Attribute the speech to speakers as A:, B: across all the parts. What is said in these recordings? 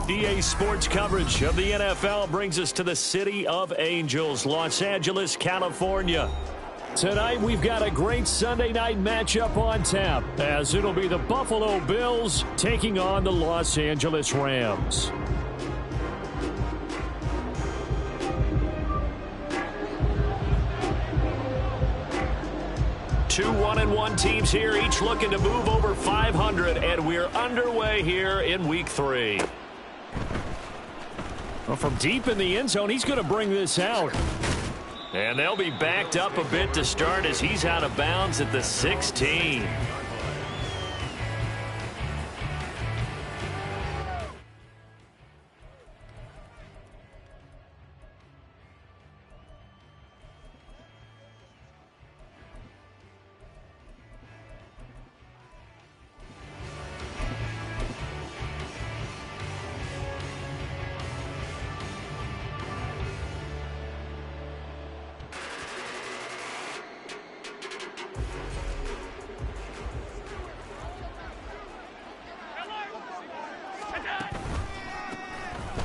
A: EA Sports coverage of the NFL brings us to the City of Angels, Los Angeles, California. Tonight, we've got a great Sunday night matchup on tap, as it'll be the Buffalo Bills taking on the Los Angeles Rams. Two 1-1 teams here, each looking to move over 500, and we're underway here in Week 3. Well, from deep in the end zone, he's going to bring this out. And they'll be backed up a bit to start as he's out of bounds at the 16.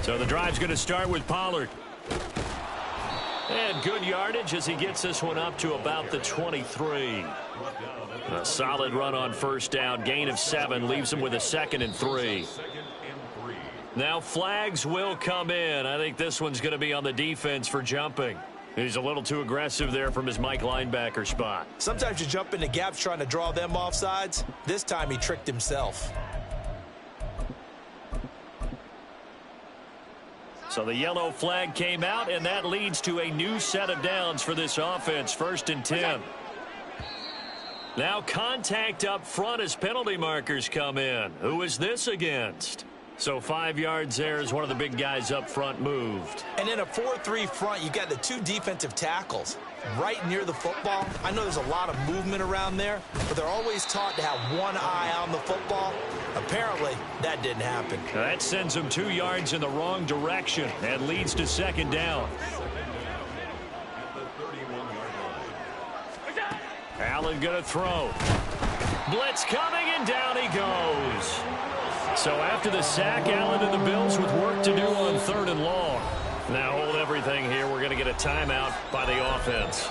A: So the drive's going to start with Pollard. And good yardage as he gets this one up to about the 23. A solid run on first down. Gain of 7 leaves him with a 2nd and 3. Now flags will come in. I think this one's going to be on the defense for jumping. He's a little too aggressive there from his Mike linebacker spot.
B: Sometimes you jump into gaps trying to draw them off sides. This time he tricked himself.
A: So the yellow flag came out, and that leads to a new set of downs for this offense. 1st and 10. Now contact up front as penalty markers come in. Who is this against? So 5 yards there as one of the big guys up front moved.
B: And in a 4-3 front, you got the 2 defensive tackles right near the football. I know there's a lot of movement around there, but they're always taught to have one eye on the football. Apparently, that didn't happen.
A: Now that sends them 2 yards in the wrong direction and leads to 2nd down. Allen going to throw. Blitz coming, and down he goes. So after the sack, Allen and the Bills with work to do on 3rd and long. Now hold everything here. We're going to get a timeout by the offense.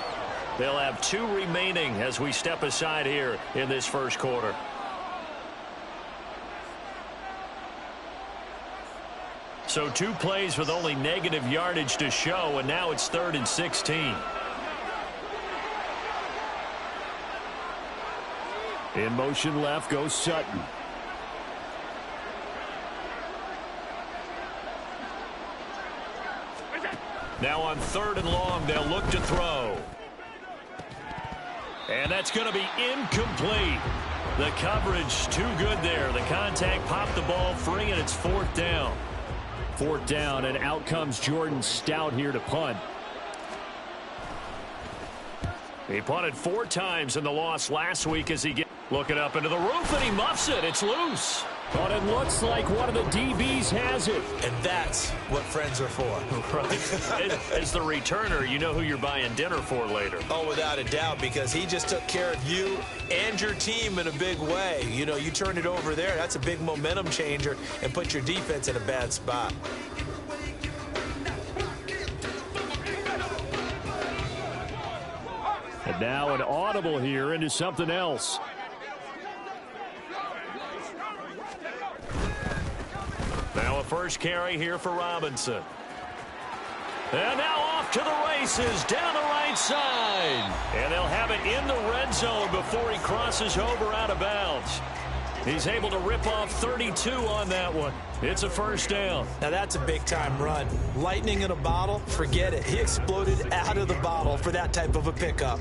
A: They'll have 2 remaining as we step aside here in this first quarter. So 2 plays with only negative yardage to show, and now it's 3rd and 16. In motion left goes Sutton. Now on 3rd and long, they'll look to throw. And that's going to be incomplete. The coverage too good there. The contact popped the ball free, and it's 4th down. 4th down, and out comes Jordan Stout here to punt. He punted 4 times in the loss last week as he gets looking up into the roof, and he muffs it. It's loose. But it looks like one of the DBs has it.
B: And that's what friends are for.
A: Right. As the returner, you know who you're buying dinner for later.
B: Oh, without a doubt, because he just took care of you and your team in a big way. You know, you turn it over there, that's a big momentum changer and put your defense in a bad spot.
A: And now an audible here into something else. Now a first carry here for Robinson. And now off to the races down the right side. And they'll have it in the red zone before he crosses over out of bounds. He's able to rip off 32 on that one. It's a 1st down.
B: Now that's a big-time run. Lightning in a bottle, forget it. He exploded out of the bottle for that type of a pickup.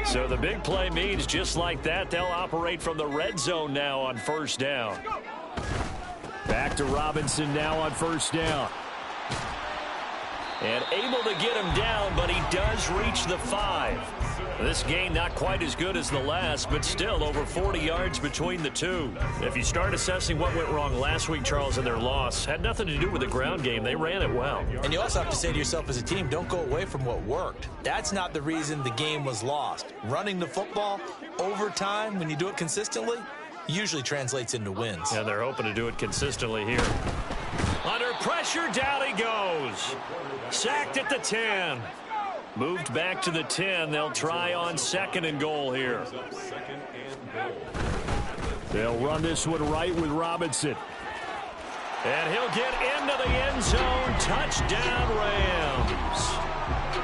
A: So the big play means just like that, they'll operate from the red zone now on 1st down. Back to Robinson now on 1st down. And able to get him down, but he does reach the 5. This gain not quite as good as the last, but still over 40 yards between the two. If you start assessing what went wrong last week, Charles, in their loss, had nothing to do with the ground game. They ran it well.
B: And you also have to say to yourself as a team, don't go away from what worked. That's not the reason the game was lost. Running the football over time, when you do it consistently, usually translates into wins.
A: And they're hoping to do it consistently here. Under pressure, down he goes. Sacked at the 10. Moved back to the 10. They'll try on 2nd and goal here. They'll run this one right with Robinson. And he'll get into the end zone. Touchdown, Rams.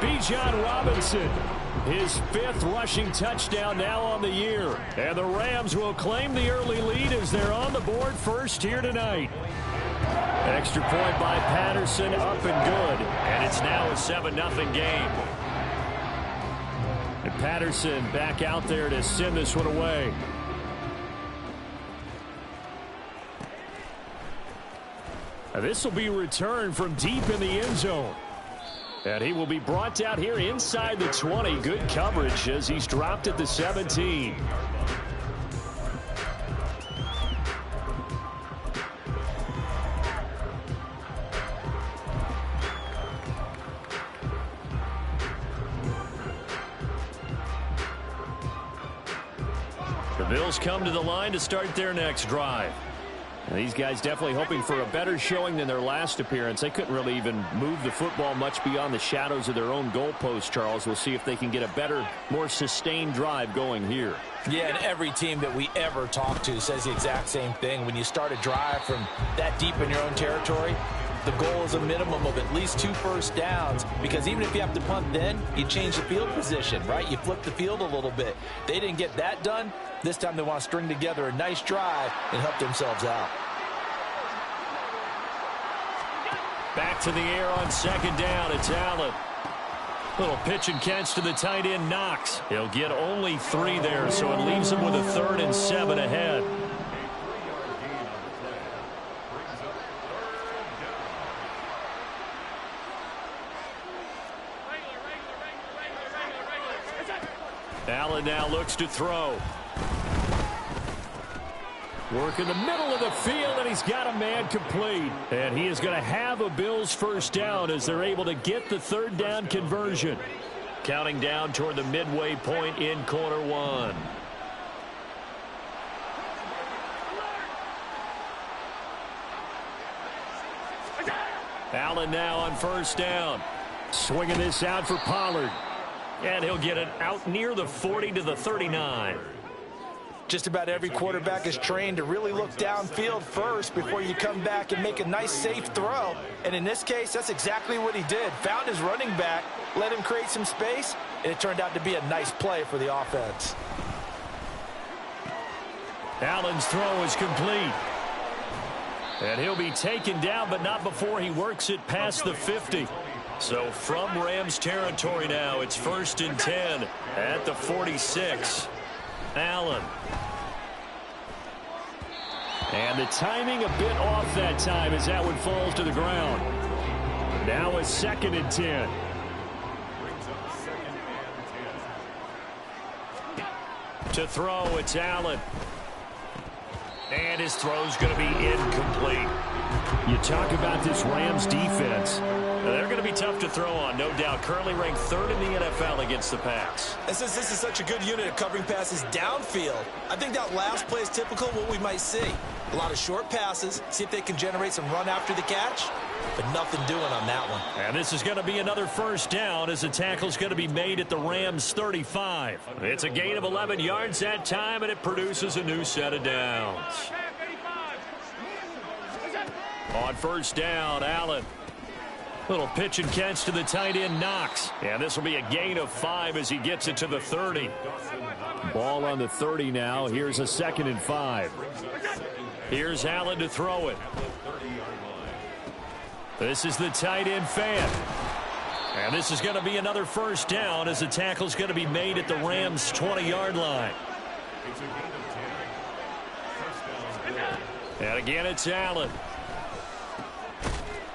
A: Bijan Robinson, his 5th rushing touchdown now on the year. And the Rams will claim the early lead as they're on the board first here tonight. Extra point by Patterson, up and good. And it's now a 7-0 game. And Patterson back out there to send this one away. Now this will be returned from deep in the end zone. And he will be brought out here inside the 20. Good coverage as he's dropped at the 17. The Bills come to the line to start their next drive. And these guys definitely hoping for a better showing than their last appearance. They couldn't really even move the football much beyond the shadows of their own goalpost, Charles. We'll see if they can get a better, more sustained drive going here.
B: Yeah, and every team that we ever talk to says the exact same thing. When you start a drive from that deep in your own territory, the goal is a minimum of at least 2 first downs, because even if you have to punt then, you change the field position, right? You flip the field a little bit. They didn't get that done. This time they want to string together a nice drive and help themselves out.
A: Back to the air on 2nd down. It's Allen. Little pitch and catch to the tight end, Knox. He'll get only 3 there, so it leaves him with a 3rd and 7 ahead. Allen now looks to throw. Work in the middle of the field, and he's got a man complete. And he is going to have a Bills first down as they're able to get the 3rd down conversion. Counting down toward the midway point in quarter 1. Allen now on 1st down. Swinging this out for Pollard. And he'll get it out near the 40 to the 39.
B: Just about every quarterback is trained to really look downfield first before you come back and make a nice, safe throw. And in this case, that's exactly what he did. Found his running back, let him create some space, and it turned out to be a nice play for the offense.
A: Allen's throw is complete. And he'll be taken down, but not before he works it past the 50. So from Rams territory now, it's 1st and 10 at the 46. Allen. And the timing a bit off that time as that one falls to the ground. Now a 2nd and 10. To throw, it's Allen. And his throw's going to be incomplete. You talk about this Rams defense. They're going to be tough to throw on, no doubt. Currently ranked 3rd in the NFL against the pass.
B: And since this is such a good unit of covering passes downfield, I think that last play is typical of what we might see. A lot of short passes, see if they can generate some run after the catch, but nothing doing on that one.
A: And this is going to be another 1st down as the tackle's going to be made at the Rams 35. It's a gain of 11 yards that time, and it produces a new set of downs. On 1st down, Allen. Little pitch and catch to the tight end, Knox. And this will be a gain of 5 as he gets it to the 30. Ball on the 30 now. Here's a 2nd and 5. Here's Allen to throw it. This is the tight end, Fan. And this is going to be another 1st down as the tackle's going to be made at the Rams' 20-yard line. And again, it's Allen.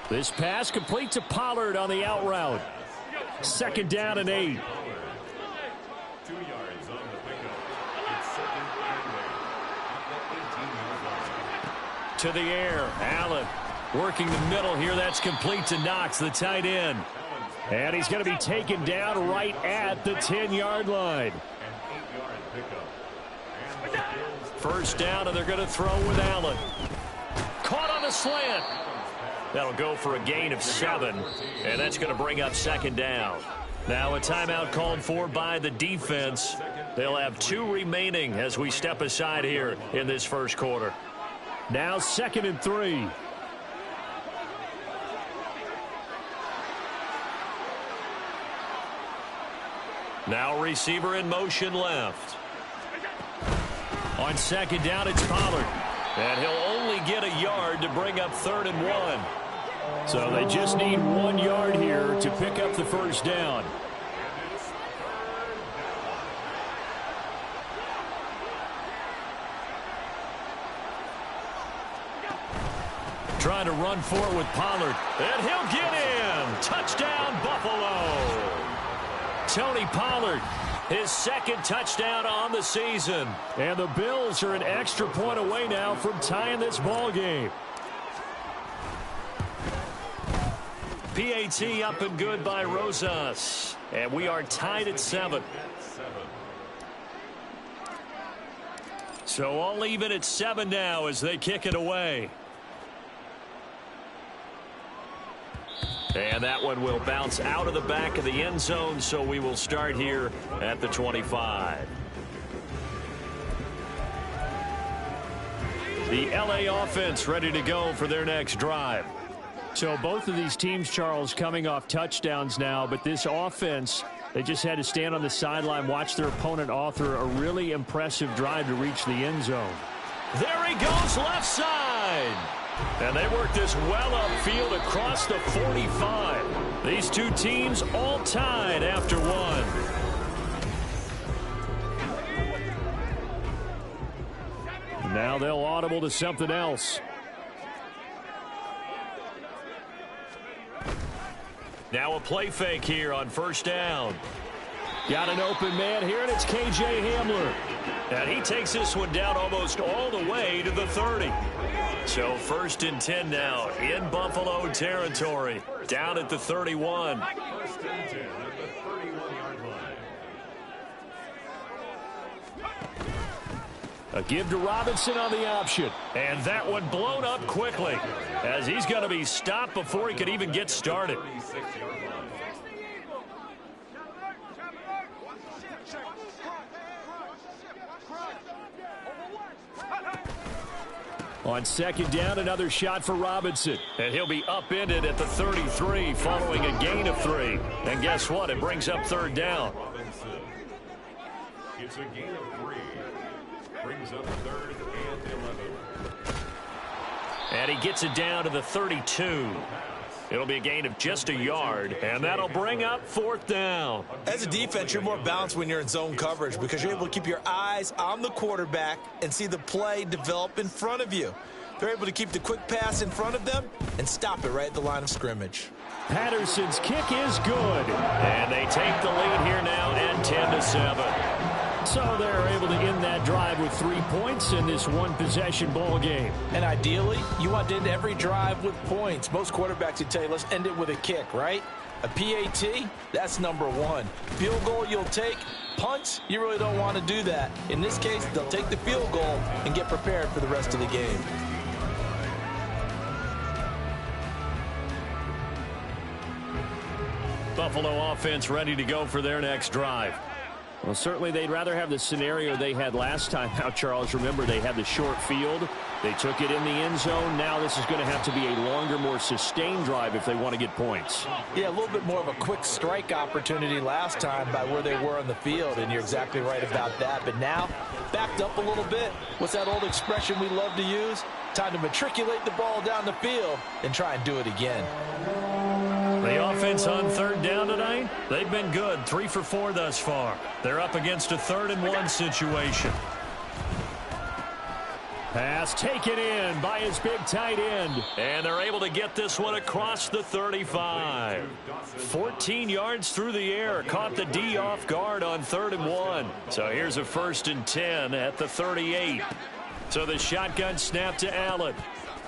A: This pass complete to Pollard on the out route. 2nd down and 8.
C: 2 yards on the pickup. It's 2nd and 8.
A: To the air, Allen working the middle here. That's complete to Knox, the tight end. And he's going to be taken down right at the 10-yard line. First down, and they're going to throw with Allen. Caught on the slant. That'll go for a gain of 7, and that's going to bring up 2nd down. Now a timeout called for by the defense. They'll have 2 remaining as we step aside here in this first quarter. Now 2nd and 3. Now receiver in motion left. On 2nd down, it's Pollard. And he'll only get a yard to bring up 3rd and 1. So they just need 1 yard here to pick up the first down. Trying to run for it with Pollard. And he'll get in. Touchdown, Buffalo. Tony Pollard, his 2nd touchdown on the season. And the Bills are an extra point away now from tying this ball game. PAT up and good by Rosas. And we are tied at 7. So all even at 7 now as they kick it away. And that one will bounce out of the back of the end zone, so we will start here at the 25. The LA offense ready to go for their next drive. So both of these teams, Charles, coming off touchdowns now, but this offense, they just had to stand on the sideline, watch their opponent author a really impressive drive to reach the end zone. There he goes, left side. And they work this well upfield across the 45. These 2 teams all tied after 1. Now they'll audible to something else. Now a play fake here on 1st down. Got an open man here, and it's K.J. Hamler. And he takes this one down almost all the way to the 30. So 1st and 10 now in Buffalo territory. Down at the 31.
C: 1st and 10 at the 31-yard line.
A: A give to Robinson on the option. And that one blown up quickly as he's going to be stopped before he could even get started.
C: 36-yard line.
A: On 2nd down, another shot for Robinson. And he'll be upended at the 33 following a gain of 3. And guess what? It brings up 3rd down.
C: Robinson. It's a gain of 3. Brings up 3rd and 11.
A: And he gets it down to the 32. It'll be a gain of just a yard, and that'll bring up 4th down.
B: As a defense, you're more balanced when you're in zone coverage because you're able to keep your eyes on the quarterback and see the play develop in front of you. They're able to keep the quick pass in front of them and stop it right at the line of scrimmage.
A: Patterson's kick is good, and they take the lead here now at 10-7. So they're able to end that drive with 3 points in this one-possession ball game.
B: And ideally, you want to end every drive with points. Most quarterbacks would tell you, let's end it with a kick, right? A PAT, that's number 1. Field goal you'll take. Punts, you really don't want to do that. In this case, they'll take the field goal and get prepared for the rest of the game.
A: Buffalo offense ready to go for their next drive. Well, certainly they'd rather have the scenario they had last time out, Charles. Remember, they had the short field. They took it in the end zone. Now this is going to have to be a longer, more sustained drive if they want to get points.
B: Yeah, a little bit more of a quick strike opportunity last time by where they were on the field, and you're exactly right about that. But now, backed up a little bit. What's that old expression we love to use? Time to matriculate the ball down the field and try and do it again.
A: The offense on 3rd down tonight, they've been good. 3 for 4 thus far. They're up against a 3rd and 1 situation. Pass taken in by his big tight end. And they're able to get this one across the 35. 14 yards through the air. Caught the D off guard on 3rd and 1. So here's a 1st and 10 at the 38. So the shotgun snap to Allen.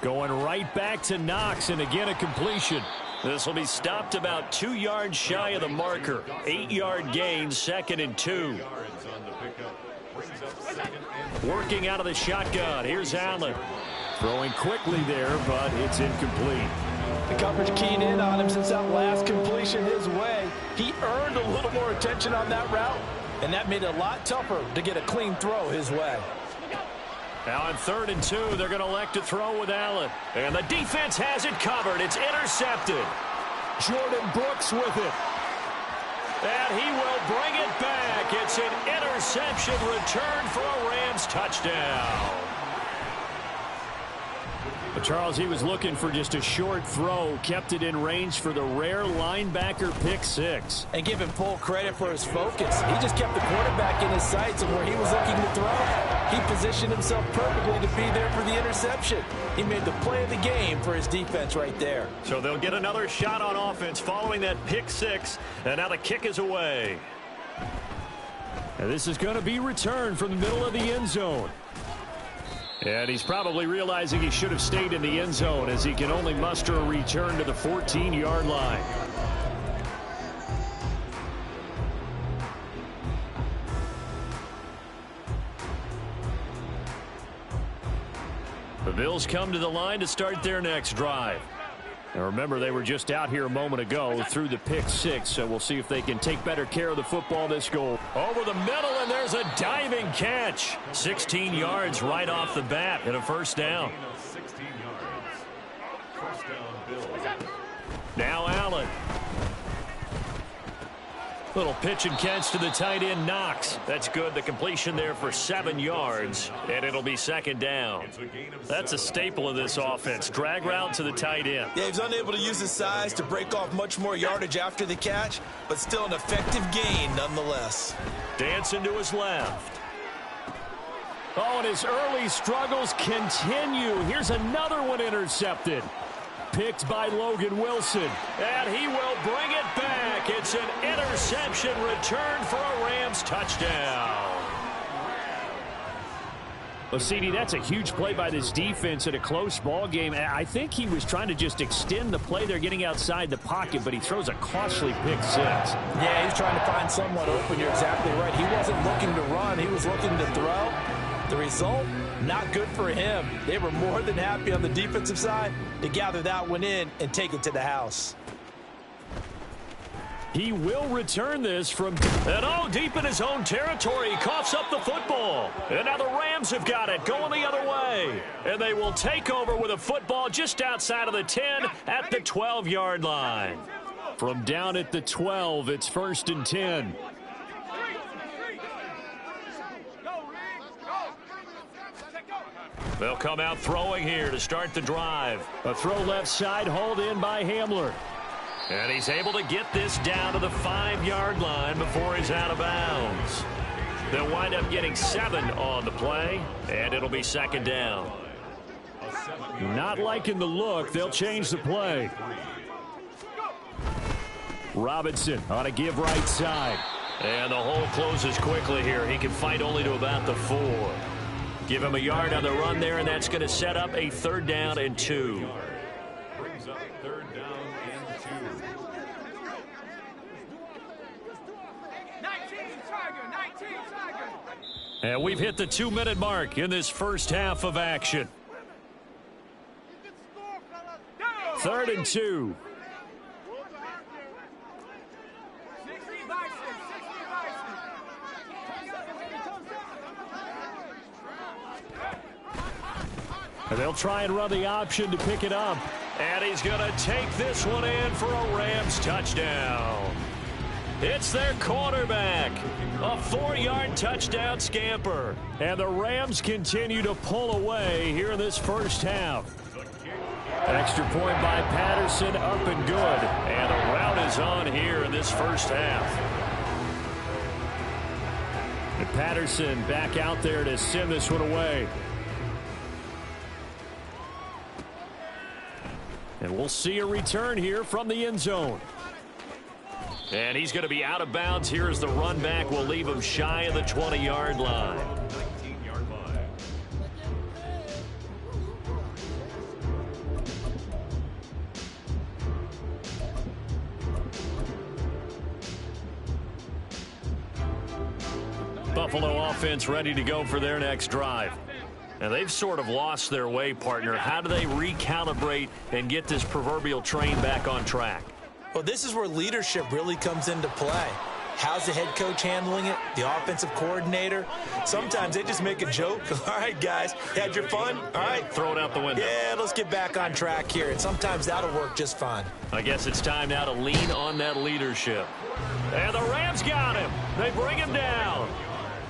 A: Going right back to Knox, and again a completion. This will be stopped about 2 yards shy of the marker. 8-yard gain, 2nd and 2. Working out of the shotgun. Here's Allen. Throwing quickly there, but it's incomplete.
B: The coverage keyed in on him since that last completion his way. He earned a little more attention on that route, and that made it a lot tougher to get a clean throw his way.
A: Now on 3rd and 2, they're going to elect to throw with Allen. And the defense has it covered. It's intercepted. Jordan Brooks with it. And he will bring it back. It's an interception return for a Rams touchdown. But Charles, he was looking for just a short throw, kept it in range for the rare linebacker pick 6.
B: And give him full credit for his focus. He just kept the quarterback in his sights and where he was looking to throw. He positioned himself perfectly to be there for the interception. He made the play of the game for his defense right there.
A: So they'll get another shot on offense following that pick 6, and now the kick is away. And this is going to be returned from the middle of the end zone. And he's probably realizing he should have stayed in the end zone as he can only muster a return to the 14-yard line. The Bills come to the line to start their next drive. Now remember, they were just out here a moment ago through the pick 6, so we'll see if they can take better care of the football this goal. Over the middle, and there's a diving catch. 16 yards right off the bat and a 1st down.
C: 16 yards. 1st down, Bills.
A: Now Allen. Little pitch and catch to the tight end, Knox. That's good. The completion there for 7 yards, and it'll be 2nd down. That's a staple of this offense. Drag route to the tight end.
B: Yeah, he's unable to use his size to break off much more yardage after the catch, but still an effective gain nonetheless.
A: Dancing to his left. Oh, and his early struggles continue. Here's another one intercepted. Picked by Logan Wilson. And he will bring it back. It's an interception return for a Rams touchdown. Well, CD, that's a huge play by this defense in a close ball game. I think he was trying to just extend the play. They're getting outside the pocket, but he throws a costly pick 6.
B: Yeah, he's trying to find someone open. You're exactly right. He wasn't looking to run. He was looking to throw. The result, not good for him. They were more than happy on the defensive side to gather that one in and take it to the house.
A: He will return this from, and oh, deep in his own territory. He coughs up the football. And now the Rams have got it going the other way. And they will take over with a football just outside of the 10 at the 12-yard line. From down at the 12, it's 1st and 10. They'll come out throwing here to start the drive. A throw left side, hauled in by Hamler. And he's able to get this down to the 5-yard line before he's out of bounds. They'll wind up getting 7 on the play, and it'll be 2nd down. Not liking the look. They'll change the play. Robinson on a give right side. And the hole closes quickly here. He can fight only to about the 4. Give him a yard on the run there, and that's going to set up a 3rd down and 2.
C: Brings up 3rd down and 2.
A: And we've hit the 2-minute mark in this first half of action. 3rd and 2. And they'll try and run the option to pick it up. And he's going to take this one in for a Rams touchdown. It's their quarterback. A 4-yard touchdown scamper. And the Rams continue to pull away here in this first half. Extra point by Patterson, up and good. And the rout is on here in this first half. And Patterson back out there to send this one away. And we'll see a return here from the end zone. And he's going to be out of bounds here as the run back will leave him shy of the 20-yard line.
C: 19-yard line.
A: Buffalo offense ready to go for their next drive. And they've sort of lost their way, partner. How do they recalibrate and get this proverbial train back on track?
B: Well, this is where leadership really comes into play. How's the head coach handling it? The offensive coordinator? Sometimes they just make a joke. All right, guys, had your fun? All right.
A: Throw it out the window.
B: Yeah, let's get back on track here. And sometimes that'll work just fine.
A: I guess it's time now to lean on that leadership. And the Rams got him. They bring him down.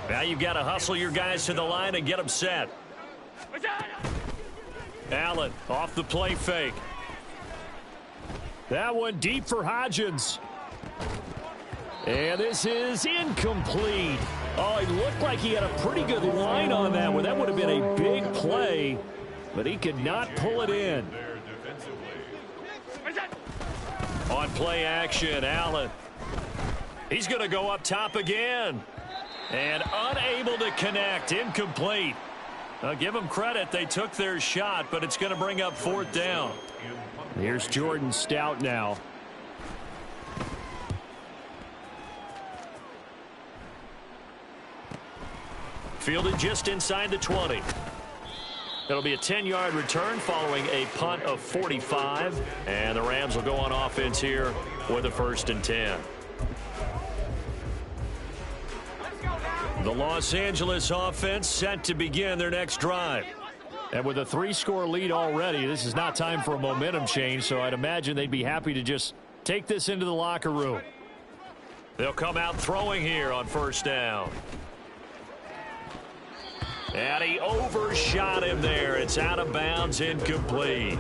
A: Now you've got to hustle your guys to the line and get them set. Allen off the play fake. That one deep for Hodgins. And this is incomplete. Oh, it looked like he had a pretty good line on that one. That would have been a big play, but he could not pull it in. On play action, Allen. He's going to go up top again. And unable to connect, incomplete. I'll give them credit. They took their shot, but it's going to bring up fourth down. Here's Jordan Stout now. Fielded just inside the 20. It'll be a 10-yard return following a punt of 45. And the Rams will go on offense here with a 1st and 10. The Los Angeles offense set to begin their next drive. And with a 3-score lead already, this is not time for a momentum change, so I'd imagine they'd be happy to just take this into the locker room. They'll come out throwing here on 1st down. And he overshot him there. It's out of bounds, incomplete.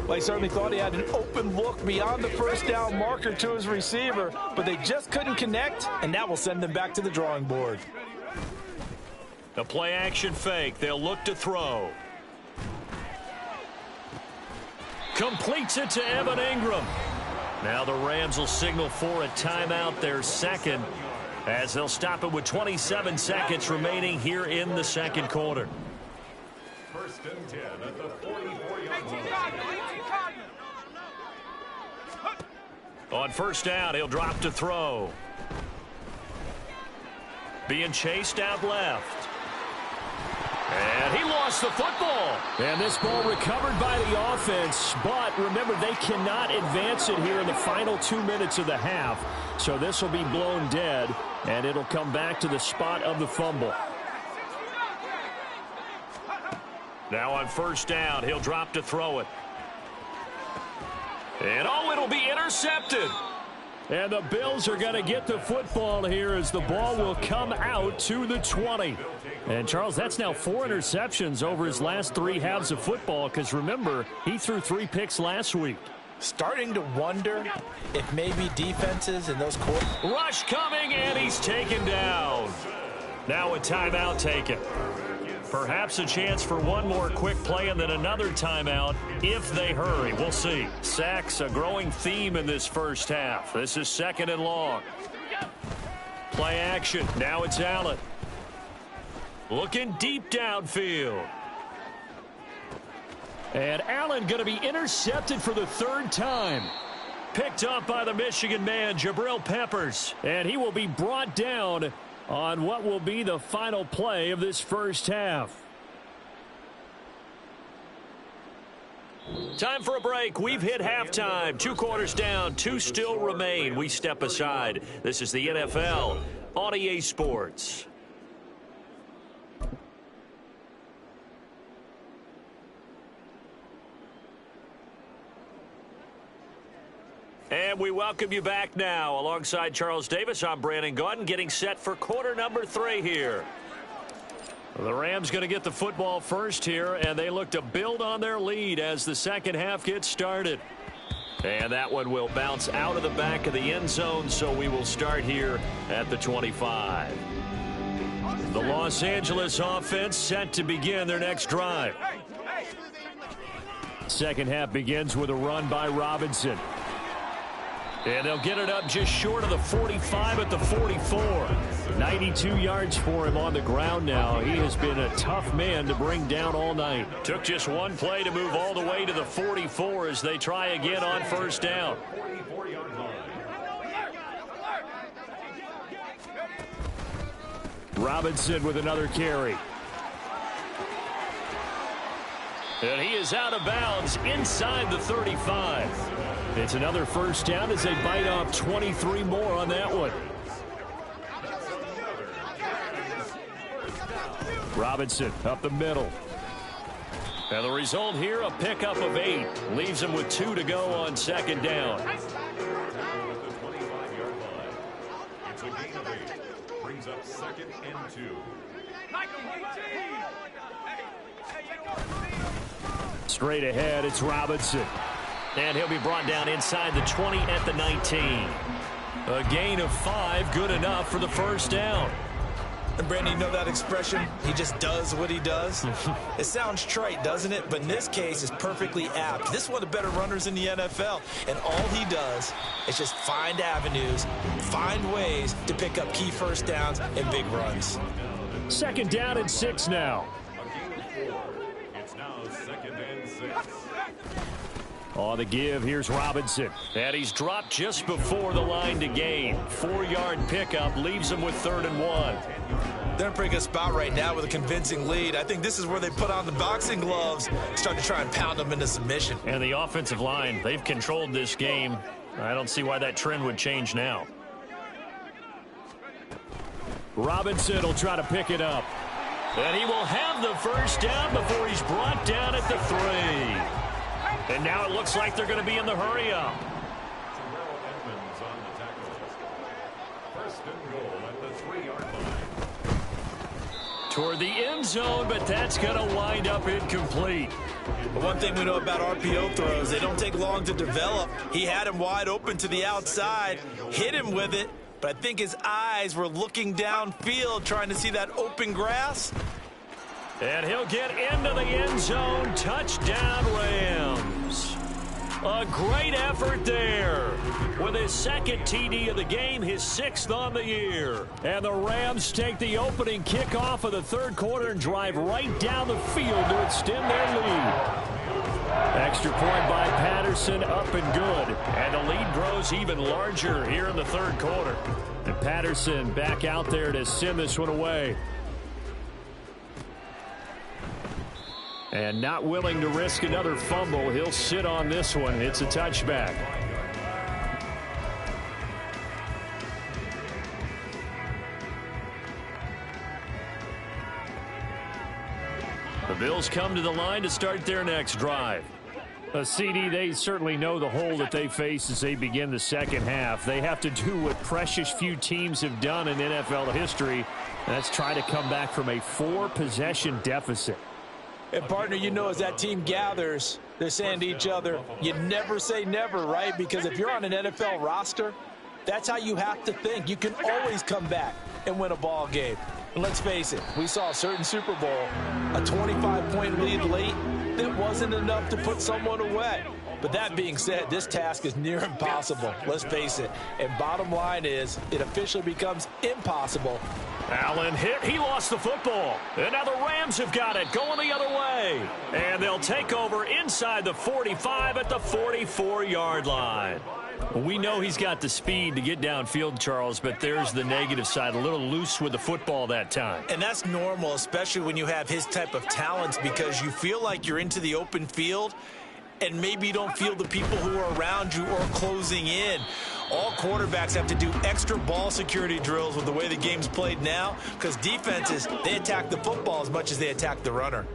B: Well, he certainly thought he had an open look beyond the 1st down marker to his receiver, but they just couldn't connect, and that will send them back to the drawing board.
A: A play action fake. They'll look to throw. Completes it to Evan Ingram. Now the Rams will signal for a timeout, their second, as they'll stop it with 27 seconds remaining here in the second quarter.
C: 1st and 10 at the 44-yard line.
A: On 1st down, he'll drop to throw. Being chased out left. And he lost the football. And this ball recovered by the offense. But remember, they cannot advance it here in the final 2 minutes of the half. So this will be blown dead. And it'll come back to the spot of the fumble. Now on 1st down, he'll drop to throw it. And oh, it'll be intercepted. And the Bills are going to get the football here as the ball will come out to the 20. And, Charles, that's now 4 interceptions over his last 3 halves of football because, remember, he threw 3 picks last week.
B: Starting to wonder if maybe defenses in those court.
A: Rush coming, and he's taken down. Now a timeout taken. Perhaps a chance for one more quick play and then another timeout if they hurry. We'll see. Sacks, a growing theme in this first half. This is 2nd and long. Play action. Now it's Allen. Looking deep downfield. And Allen going to be intercepted for the 3rd time. Picked up by the Michigan man, Jabril Peppers. And he will be brought down on what will be the final play of this first half. Time for a break. We've hit halftime. 2 quarters down, 2 still remain. We step aside. This is the NFL on EA Sports. And we welcome you back now. Alongside Charles Davis, I'm Brandon Gaudin, getting set for quarter number 3 here. The Rams going to get the football first here, and they look to build on their lead as the second half gets started. And that one will bounce out of the back of the end zone, so we will start here at the 25. The Los Angeles offense set to begin their next drive. Second half begins with a run by Robinson. And they'll get it up just short of the 45 at the 44. 92 yards for him on the ground now. He has been a tough man to bring down all night. Took just one play to move all the way to the 44 as they try again on first down. Robinson with another carry. And he is out of bounds inside the 35. It's another first down as they bite off 23 more on that one. Robinson up the middle. And the result here, a pickup of 8. Leaves him with 2 to go on second down.
C: It's a gain of 8. Brings up second and 2.
A: Straight ahead, it's Robinson. And he'll be brought down inside the 20 at the 19. A gain of 5, good enough for the first down.
B: And Brandon, you know that expression? He just does what he does. It sounds trite, doesn't it? But in this case, it's perfectly apt. This is one of the better runners in the NFL. And all he does is just find avenues, find ways to pick up key first downs and big runs.
A: Second down and 6 now.
C: It's now second and 6.
A: On the give, here's Robinson. And he's dropped just before the line to gain. 4-yard pickup leaves him with 3rd and 1.
B: They're in a pretty good spot right now with a convincing lead. I think this is where they put on the boxing gloves, start to try and pound them into submission.
A: And the offensive line, they've controlled this game. I don't see why that trend would change now. Robinson will try to pick it up. And he will have the first down before he's brought down at the 3. And now it looks like they're going to be in the hurry-up.
C: Edmonds on the tackle. First and goal at the 3-yard line.
A: Toward the end zone, but that's going to wind up incomplete.
B: But one thing we know about RPO throws, they don't take long to develop. He had him wide open to the outside, hit him with it, but I think his eyes were looking downfield trying to see that open grass.
A: And he'll get into the end zone. Touchdown, Rams. A great effort there. With his second TD of the game, his 6th on the year. And the Rams take the opening kickoff of the 3rd quarter and drive right down the field to extend their lead. Extra point by Patterson, up and good. And the lead grows even larger here in the 3rd quarter. And Patterson back out there to send this one away. And not willing to risk another fumble. He'll sit on this one. It's a touchback. The Bills come to the line to start their next drive. CD, they certainly know the hole that they face as they begin the second half. They have to do what precious few teams have done in NFL history. And that's try to come back from a 4-possession deficit.
B: And, partner, you know as that team gathers, they're saying to each other, you never say never, right? Because if you're on an NFL roster, that's how you have to think. You can always come back and win a ball game. And let's face it, we saw a certain Super Bowl, a 25-point lead late that wasn't enough to put someone away. But that being said, this task is near impossible. Let's face it. And bottom line is, it officially becomes impossible.
A: Allen hit. He lost the football. And now the Rams have got it going the other way. And they'll take over inside the 45 at the 44-yard line. We know he's got the speed to get downfield, Charles, but there's the negative side. A little loose with the football that time.
B: And that's normal, especially when you have his type of talents, because you feel like you're into the open field and maybe you don't feel the people who are around you or closing in. All quarterbacks have to do extra ball security drills with the way the game's played now, because defenses, they attack the football as much as they attack the runner.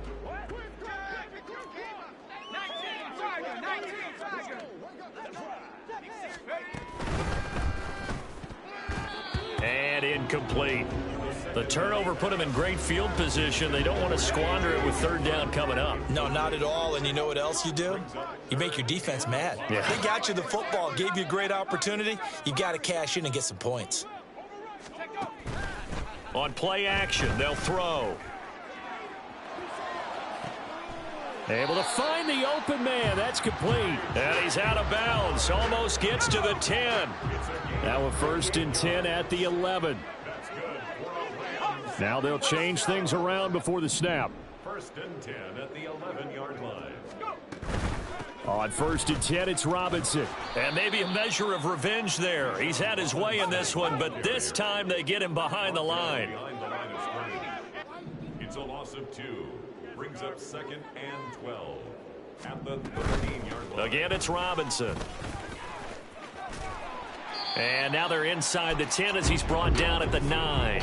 A: And incomplete. The turnover put them in great field position. They don't want to squander it with 3rd down coming up.
B: No, not at all. And you know what else you do? You make your defense mad.
A: Yeah.
B: They got you the football, gave you a great opportunity. You got to cash in and get some points.
A: On play action, they'll throw. Able to find the open man. That's complete. And he's out of bounds. Almost gets to the 10. Now a 1st and 10 at the 11. Now they'll change things around before the snap.
C: 1st and 10 at the 11-yard line.
A: On 1st and 10, it's Robinson.
D: And maybe a measure of revenge there. He's had his way in this one, but this time they get him behind the line.
C: It's a loss of 2. Brings up 2nd and 12 at the 13-yard line.
D: Again, it's Robinson. And now they're inside the 10 as he's brought down at the 9.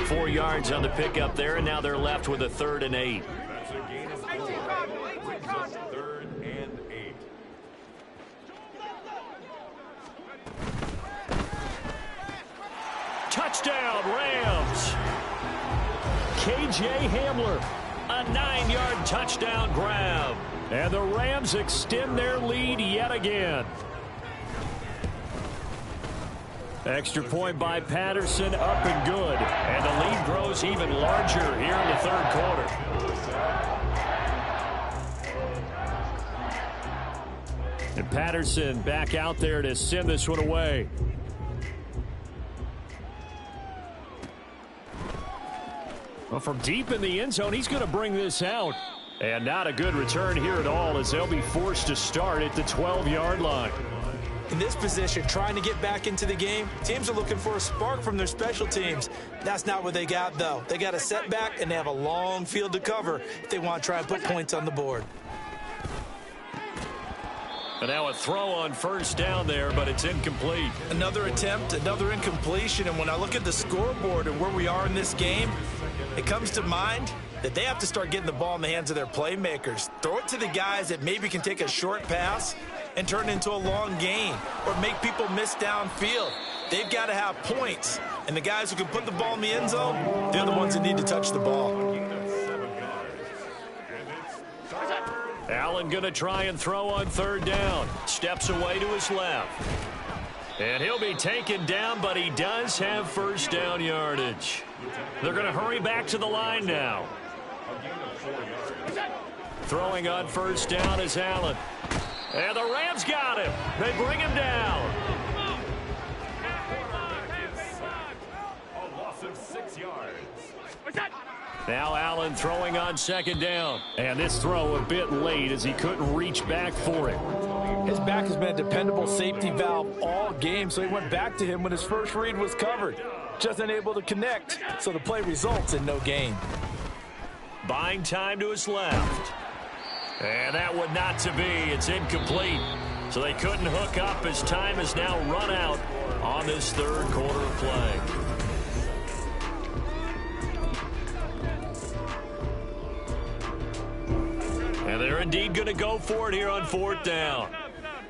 D: 4 yards on the pickup there, and now they're left with a 3rd and 8.
C: That's a gain of 4. Brings up 3rd and 8.
A: Touchdown, Rams. KJ Hamler.
D: A 9-yard touchdown grab.
A: And the Rams extend their lead yet again. Extra point by Patterson, up and good.
D: And the lead grows even larger here in the 3rd quarter.
A: And Patterson back out there to send this one away. Well, from deep in the end zone, he's going to bring this out. And not a good return here at all as they'll be forced to start at the 12-yard line.
B: In this position, trying to get back into the game, teams are looking for a spark from their special teams. That's not what they got, though. They got a setback, and they have a long field to cover if they want to try and put points on the board.
D: And now a throw on 1st down there, but it's incomplete.
B: Another attempt, another incompletion, and when I look at the scoreboard and where we are in this game, it comes to mind that they have to start getting the ball in the hands of their playmakers. Throw it to the guys that maybe can take a short pass and turn it into a long gain or make people miss downfield. They've got to have points, and the guys who can put the ball in the end zone, they're the ones that need to touch the ball.
D: Allen going to try and throw on 3rd down. Steps away to his left. And he'll be taken down, but he does have 1st down yardage. They're going to hurry back to the line now. Throwing on 1st down is Allen. And the Rams got him. They bring him down.
C: A loss of 6 yards.
A: Now Allen throwing on 2nd down. And this throw a bit late as he couldn't reach back for it.
E: His back has been a dependable safety valve all game, so he went back to him when his first read was covered. Just unable to connect, so the play results in no gain.
D: Buying time to his left. And that one not to be. It's incomplete. So they couldn't hook up as time has now run out on this 3rd quarter of play. And they're indeed going to go for it here on 4th down.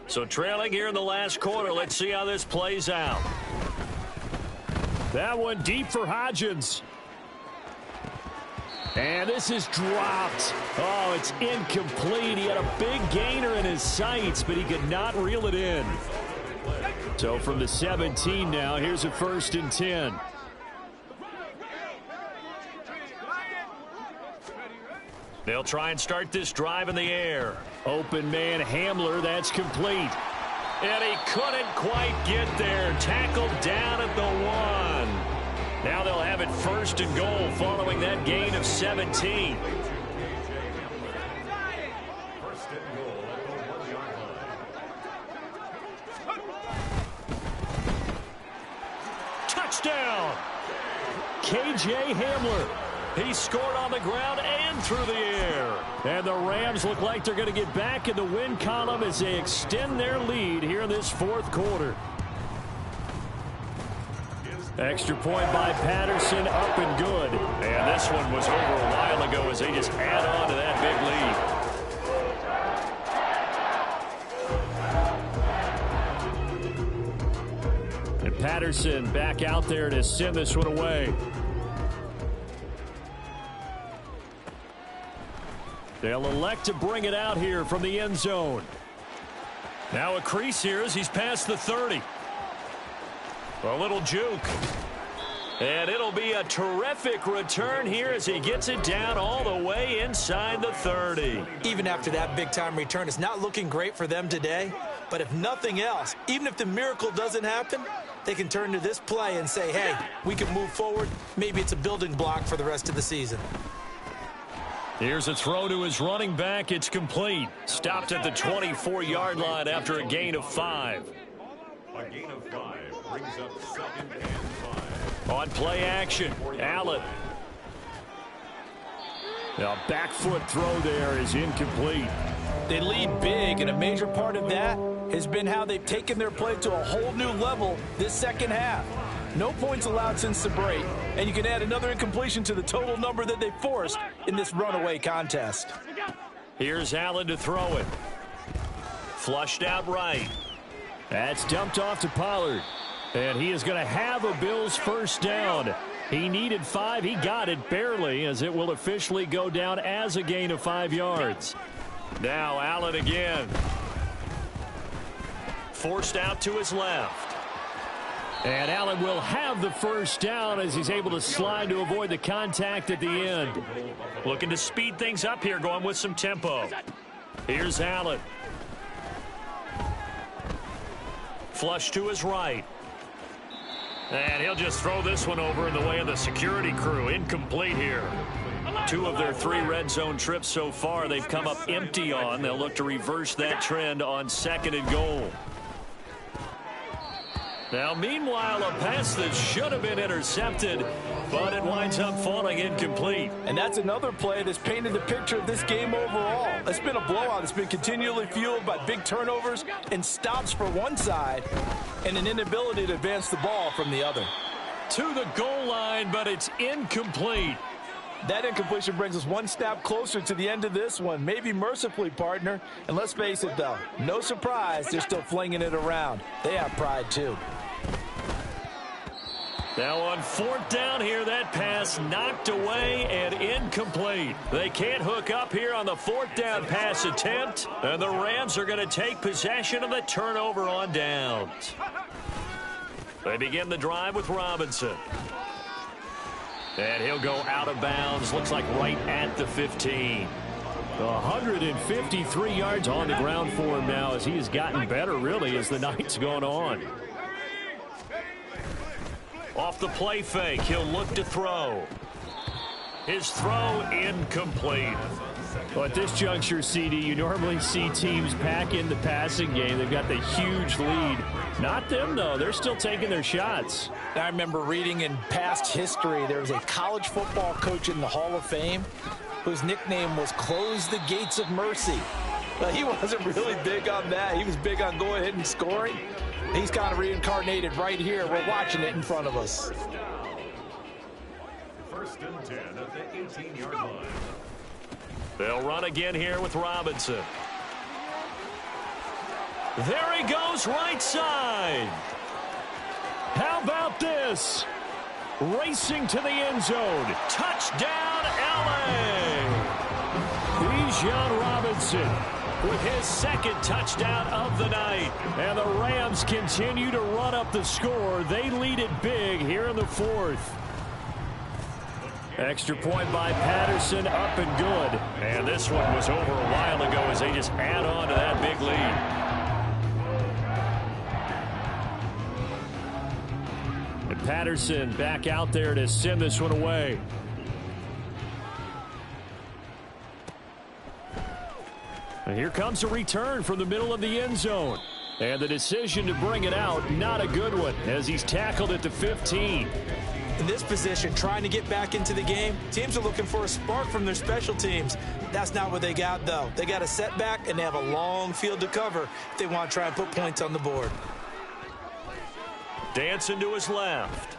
D: So trailing here in the last quarter. Let's see how this plays out.
A: That one deep for Hodgins. And this is dropped. Oh, it's incomplete. He had a big gainer in his sights, but he could not reel it in. So from the 17 now, here's a 1st and 10.
D: They'll try and start this drive in the air.
A: Open man Hamler, that's complete.
D: And he couldn't quite get there. Tackled down at the 1. Now they'll have it 1st and goal following that gain of 17.
C: 1st and goal at the 1-yard line.
A: Touchdown! KJ Hamler.
D: He scored on the ground and through the air.
A: And the Rams look like they're going to get back in the win column as they extend their lead here in this 4th quarter. Extra point by Patterson, up and good.
D: And this one was over a while ago as they just add on to that
A: big lead. And Patterson back out there to send this one away. They'll elect to bring it out here from the end zone.
D: Now a crease here as he's past the 30. A little juke.
A: And it'll be a terrific return here as he gets it down all the way inside the 30.
B: Even after that big-time return, it's not looking great for them today. But if nothing else, even if the miracle doesn't happen, they can turn to this play and say, hey, we can move forward. Maybe it's a building block for the rest of the season.
A: Here's a throw to his running back. It's complete. Stopped at the 24-yard line after a gain of 5.
C: A gain of 5 brings up 2nd and 5.
A: On play action, Allen. Now back foot throw there is incomplete.
E: They lead big, and a major part of that has been how they've taken their play to a whole new level this second half. No points allowed since the break, and you can add another incompletion to the total number that they forced in this runaway contest.
A: Here's Allen to throw it. Flushed out right. That's dumped off to Pollard. And he is going to have a Bills first down. He needed 5. He got it barely, as it will officially go down as a gain of 5 yards. Now Allen again. Forced out to his left. And Allen will have the first down as he's able to slide to avoid the contact at the end. Looking to speed things up here, going with some tempo. Here's Allen. Flush to his right. And he'll just throw this one over in the way of the security crew. Incomplete here. 2 of their 3 red zone trips so far they've come up empty on. They'll look to reverse that trend on 2nd and goal. Now, meanwhile, a pass that should have been intercepted, but it winds up falling incomplete.
E: And that's another play that's painted the picture of this game overall. It's been a blowout. It's been continually fueled by big turnovers and stops for one side and an inability to advance the ball from the other.
A: To the goal line, but it's incomplete.
E: That incompletion brings us one step closer to the end of this one. Maybe mercifully, partner. And let's face it, though, no surprise, they're still flinging it around. They have pride, too.
A: Now on 4th down here, that pass knocked away and incomplete. They can't hook up here on the 4th down pass attempt, and the Rams are going to take possession of the turnover on downs. They begin the drive with Robinson. And he'll go out of bounds, looks like right at the 15. 153 yards on the ground for him now as he has gotten better, really, as the night's gone on. Off the play fake, he'll look to throw. His throw incomplete. Well, at this juncture, CD, you normally see teams pack in the passing game. They've got the huge lead. Not them, though. They're still taking their shots.
E: I remember reading in past history, there was a college football coach in the Hall of Fame whose nickname was Close the Gates of Mercy. But he wasn't really big on that. He was big on going ahead and scoring. He's kind of reincarnated right here. We're watching it in front of us.
C: 1st and 10 at the 18-yard line.
A: They'll run again here with Robinson. There he goes, right side. How about this? Racing to the end zone. Touchdown, LA. Bijan Robinson with his 2nd touchdown of the night. And the Rams continue to run up the score. They lead it big here in the 4th. Extra point by Patterson, up and good. And this one was over a while ago as they just add on to that big lead. And Patterson back out there to send this one away. And here comes a return from the middle of the end zone. And the decision to bring it out, not a good one, as he's tackled at the 15.
B: In this position, trying to get back into the game, teams are looking for a spark from their special teams. That's not what they got, though. They got a setback, and they have a long field to cover if they want to try and put points on the board.
A: Dancing to his left.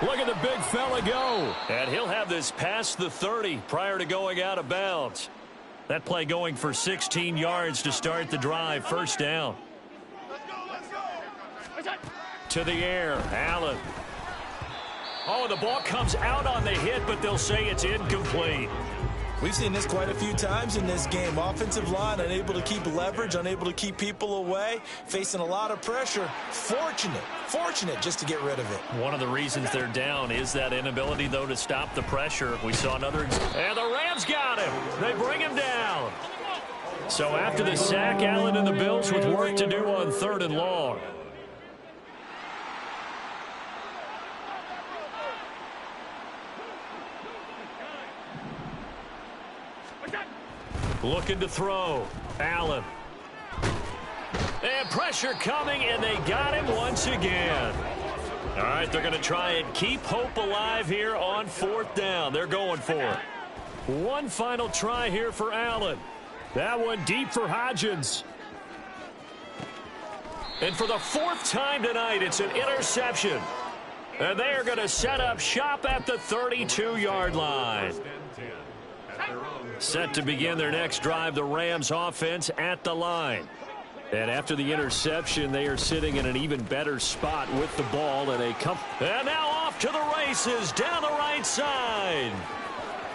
A: Look at the big fella go. And he'll have this past the 30 prior to going out of bounds. That play going for 16 yards to start the drive. First down. To the air, Allen. Oh, the ball comes out on the hit, but they'll say it's incomplete.
B: We've seen this quite a few times in this game. Offensive line unable to keep leverage, unable to keep people away, facing a lot of pressure. Fortunate just to get rid of it.
A: One of the reasons they're down is that inability, though, to stop the pressure. We saw another, and the Rams got him. They bring him down. So after the sack, Allen and the Bills with work to do on 3rd and long. Looking to throw. Allen. And pressure coming, and they got him once again. All right, they're going to try and keep hope alive here on 4th down. They're going for it. One final try here for Allen. That one deep for Hodgins. And for the 4th time tonight, it's an interception. And they are going to set up shop at the 32-yard line. Set to begin their next drive, the Rams offense at the line. And after the interception, they are sitting in an even better spot with the ball. And now off to the races down the right side.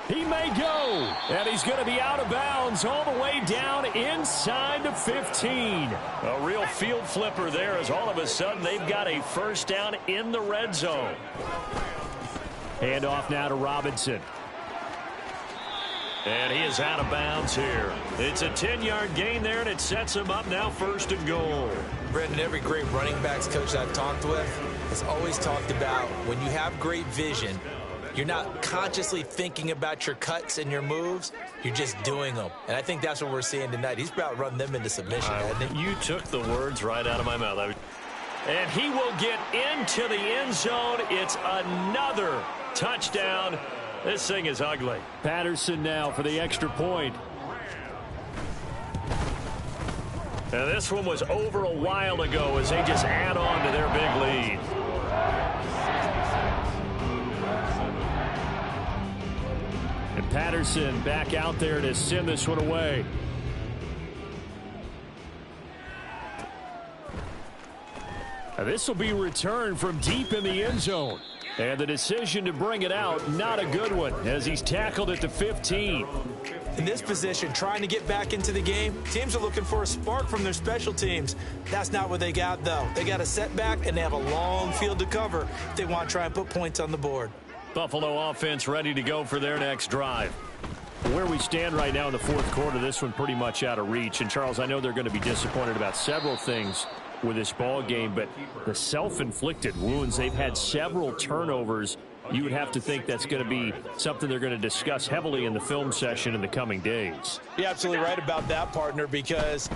A: He may go. And he's going to be out of bounds all the way down inside the 15. A real field flipper there as all of a sudden they've got a 1st down in the red zone. Hand off now to Robinson. And he is out of bounds here. It's a 10-yard gain there, and it sets him up now 1st and goal.
B: Brendan, every great running backs coach I've talked with has always talked about when you have great vision, you're not consciously thinking about your cuts and your moves. You're just doing them. And I think that's what we're seeing tonight. He's about running them into submission, hasn't he?
A: You took the words right out of my mouth. And he will get into the end zone. It's another touchdown. This thing is ugly. Patterson now for the extra point. Now this one was over a while ago as they just add on to their big lead. And Patterson back out there to send this one away. Now this will be returned from deep in the end zone. And the decision to bring it out, not a good one, as he's tackled at the 15.
B: In this position, trying to get back into the game, teams are looking for a spark from their special teams. That's not what they got, though. They got a setback, and they have a long field to cover if they want to try and put points on the board.
A: Buffalo offense ready to go for their next drive. Where we stand right now in the 4th quarter, this one pretty much out of reach. And, Charles, I know they're going to be disappointed about several things with this ball game, but the self-inflicted wounds, they've had several turnovers. You would have to think that's going to be something they're going to discuss heavily in the film session in the coming days.
E: You're absolutely right about that, partner, because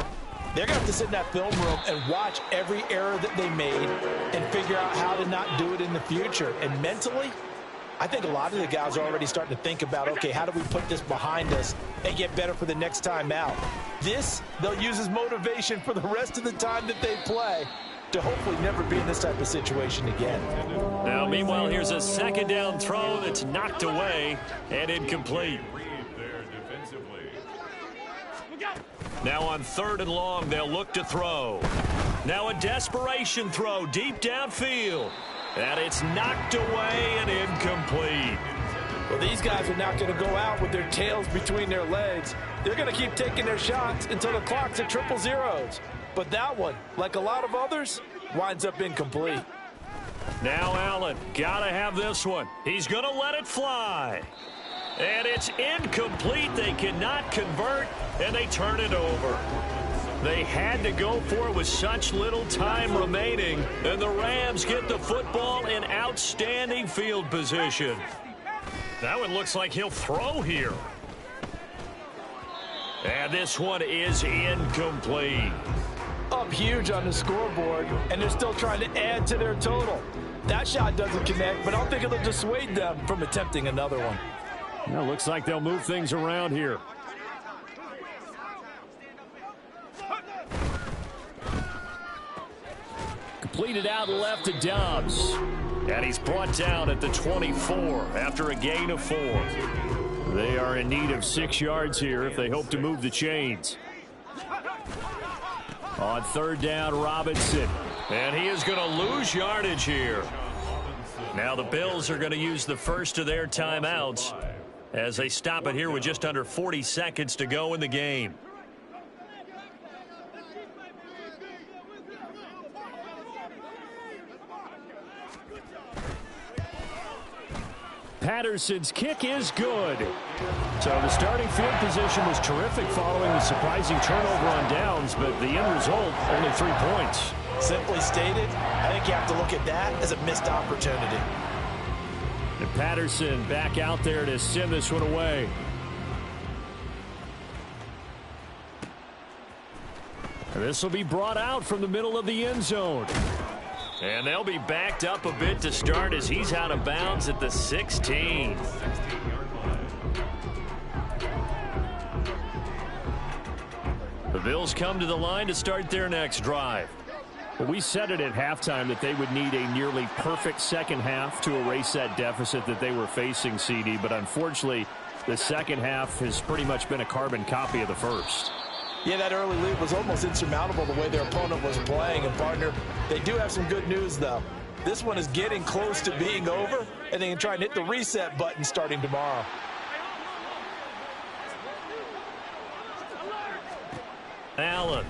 E: they're going to have to sit in that film room and watch every error that they made and figure out how to not do it in the future. And mentally, I think a lot of the guys are already starting to think about, okay, how do we put this behind us and get better for the next time out? This, they'll use as motivation for the rest of the time that they play to hopefully never be in this type of situation again.
A: Now, meanwhile, here's a 2nd down throw that's knocked away and incomplete. Now on 3rd and long, they'll look to throw. Now a desperation throw deep downfield. And it's knocked away and incomplete.
E: Well, these guys are not going to go out with their tails between their legs. They're going to keep taking their shots until the clock's at 000. But that one, like a lot of others, winds up incomplete.
A: Now Allen, got to have this one. He's going to let it fly. And it's incomplete. They cannot convert, and they turn it over. They had to go for it with such little time remaining, and the Rams get the football in outstanding field position. That one looks like he'll throw here. And this one is incomplete.
E: Up huge on the scoreboard, and they're still trying to add to their total. That shot doesn't connect, but I don't think it'll dissuade them from attempting another one.
A: Well, looks like they'll move things around here. Completed out left to Dobbs. And he's brought down at the 24 after a gain of 4. They are in need of 6 yards here if they hope to move the chains. On 3rd down, Robinson. And he is going to lose yardage here. Now the Bills are going to use the first of their timeouts. as they stop it here with just under 40 seconds to go in the game. Patterson's kick is good. So the starting field position was terrific following the surprising turnover on downs, but the end result, only 3 points.
E: Simply stated, I think you have to look at that as a missed opportunity.
A: And Patterson back out there to send this one away. And this will be brought out from the middle of the end zone. And they'll be backed up a bit to start as he's out of bounds at the 16. The Bills come to the line to start their next drive. Well, we said it at halftime that they would need a nearly perfect second half to erase that deficit that they were facing, CD. But unfortunately, the second half has pretty much been a carbon copy of the first.
E: Yeah, that early lead was almost insurmountable the way their opponent was playing. And, partner, they do have some good news, though. This one is getting close to being over, and they can try and hit the reset button starting tomorrow.
A: Allen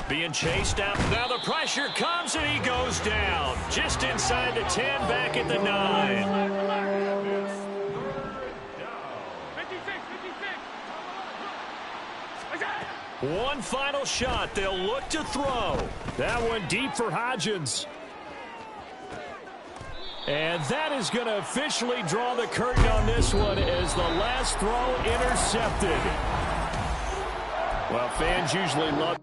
A: being chased out. Now the pressure comes, and he goes down. Just inside the 10, back at the 9. One final shot. They'll look to throw. That one deep for Hodgins. And that is going to officially draw the curtain on this one as the last throw intercepted. Well, fans usually love